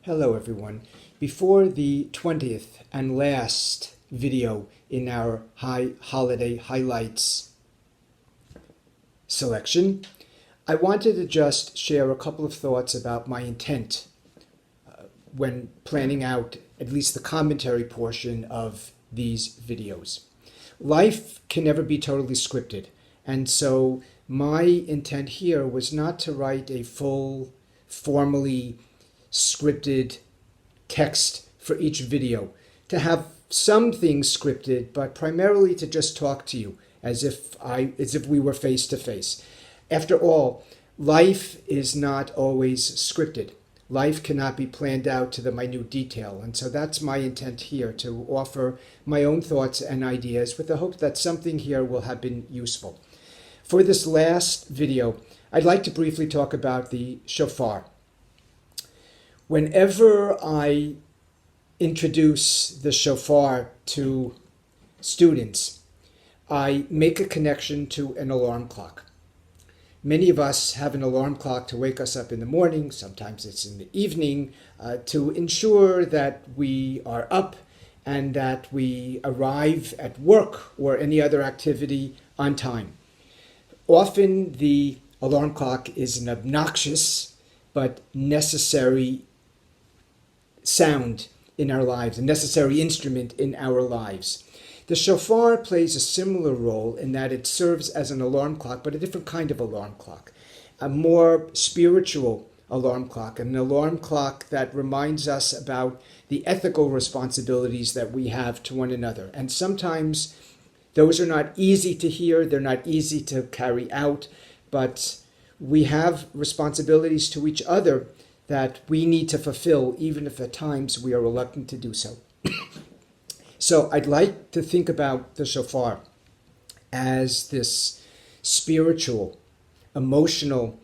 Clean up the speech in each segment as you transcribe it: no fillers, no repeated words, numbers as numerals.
Hello everyone. Before the 20th and last video in our High Holiday Highlights selection, I wanted to just share a couple of thoughts about my intent when planning out at least the commentary portion of these videos. Life can never be totally scripted, and so my intent here was not to write a full, formally scripted text for each video, to have some things scripted, but primarily to just talk to you as if we were face to face. After all, life is not always scripted. Life cannot be planned out to the minute detail, and so that's my intent here, to offer my own thoughts and ideas with the hope that something here will have been useful. For this last video, I'd like to briefly talk about the shofar. Whenever I introduce the shofar to students, I make a connection to an alarm clock. Many of us have an alarm clock to wake us up in the morning, sometimes it's in the evening, to ensure that we are up and that we arrive at work or any other activity on time. Often the alarm clock is an obnoxious but necessary sound in our lives, a necessary instrument in our lives. The shofar plays a similar role in that it serves as an alarm clock, but a different kind of alarm clock, a more spiritual alarm clock, an alarm clock that reminds us about the ethical responsibilities that we have to one another. And sometimes those are not easy to hear, they're not easy to carry out, but we have responsibilities to each other that we need to fulfill, even if at times we are reluctant to do so. So I'd like to think about the shofar as this spiritual, emotional,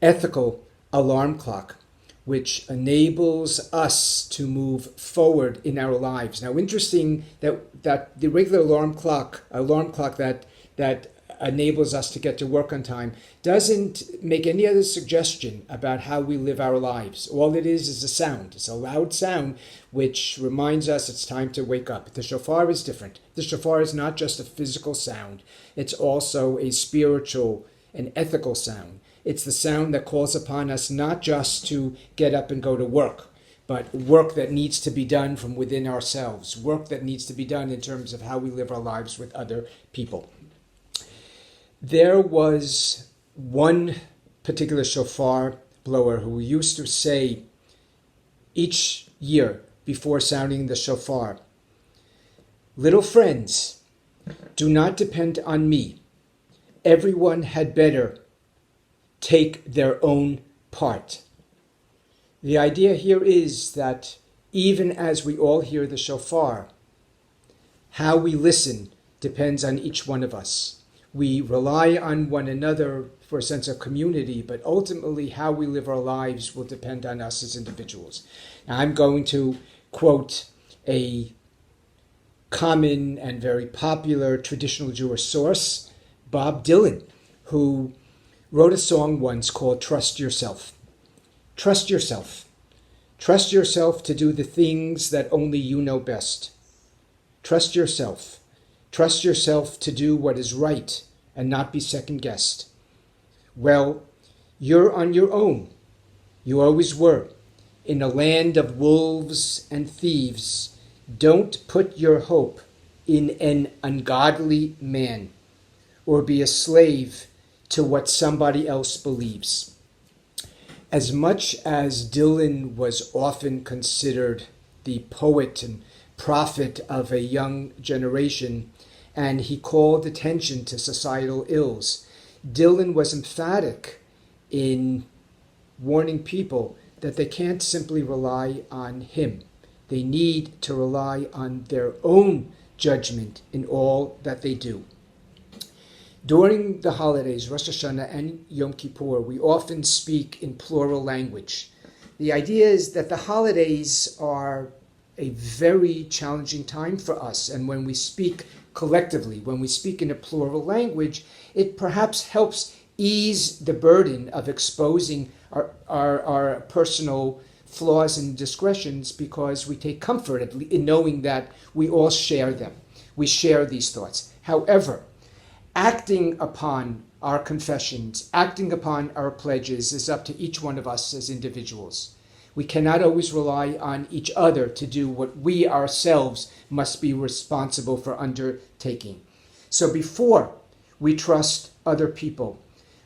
ethical alarm clock, which enables us to move forward in our lives. Now, interesting that the regular alarm clock that enables us to get to work on time, doesn't make any other suggestion about how we live our lives. All it is a sound. It's a loud sound which reminds us it's time to wake up. The shofar is different. The shofar is not just a physical sound. It's also a spiritual and ethical sound. It's the sound that calls upon us not just to get up and go to work, but work that needs to be done from within ourselves, work that needs to be done in terms of how we live our lives with other people. There was one particular shofar blower who used to say each year before sounding the shofar, "Little friends, do not depend on me. Everyone had better take their own part." The idea here is that even as we all hear the shofar, how we listen depends on each one of us. We rely on one another for a sense of community, but ultimately how we live our lives will depend on us as individuals. Now, I'm going to quote a common and very popular traditional Jewish source, Bob Dylan, who wrote a song once called "Trust Yourself." Trust yourself. Trust yourself to do the things that only you know best. Trust yourself. Trust yourself to do what is right and not be second-guessed. Well, you're on your own. You always were. In a land of wolves and thieves, don't put your hope in an ungodly man or be a slave to what somebody else believes. As much as Dylan was often considered the poet and prophet of a young generation, and he called attention to societal ills, Dylan was emphatic in warning people that they can't simply rely on him. They need to rely on their own judgment in all that they do. During the holidays, Rosh Hashanah and Yom Kippur, we often speak in plural language. The idea is that the holidays are a very challenging time for us, and when we speak collectively, when we speak in a plural language, it perhaps helps ease the burden of exposing our personal flaws and discretions because we take comfort in knowing that we all share them. We share these thoughts. However, acting upon our confessions, acting upon our pledges is up to each one of us as individuals. We cannot always rely on each other to do what we ourselves must be responsible for undertaking. So before we trust other people,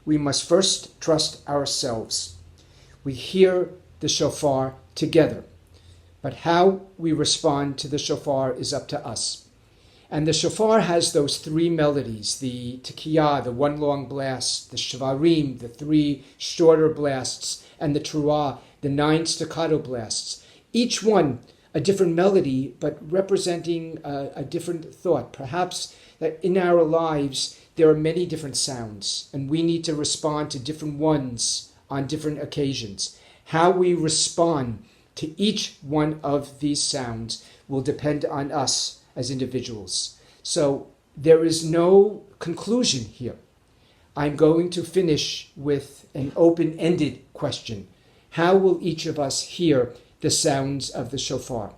we must first trust ourselves. We hear the shofar together, but how we respond to the shofar is up to us. And the shofar has those three melodies, the tekiyah, the one long blast, the shvarim, the three shorter blasts, and the teruah, the 9 staccato blasts. Each one a different melody, but representing a different thought. Perhaps that in our lives there are many different sounds, and we need to respond to different ones on different occasions. How we respond to each one of these sounds will depend on us as individuals. So there is no conclusion here. I'm going to finish with an open-ended question. How will each of us hear the sounds of the shofar?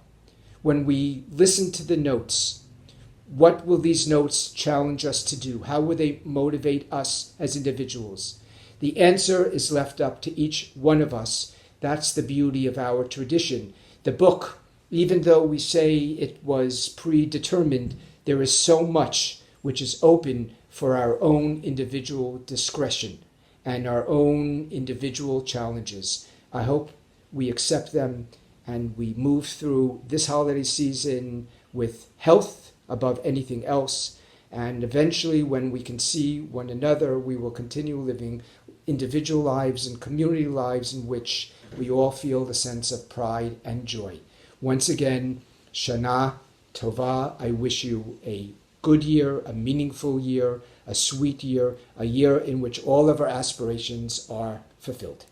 When we listen to the notes, what will these notes challenge us to do? How will they motivate us as individuals? The answer is left up to each one of us. That's the beauty of our tradition. The book, even though we say it was predetermined, there is so much which is open for our own individual discretion and our own individual challenges. I hope we accept them and we move through this holiday season with health above anything else. And eventually, when we can see one another, we will continue living individual lives and community lives in which we all feel the sense of pride and joy. Once again, Shana Tova, I wish you a good year, a meaningful year, a sweet year, a year in which all of our aspirations are fulfilled.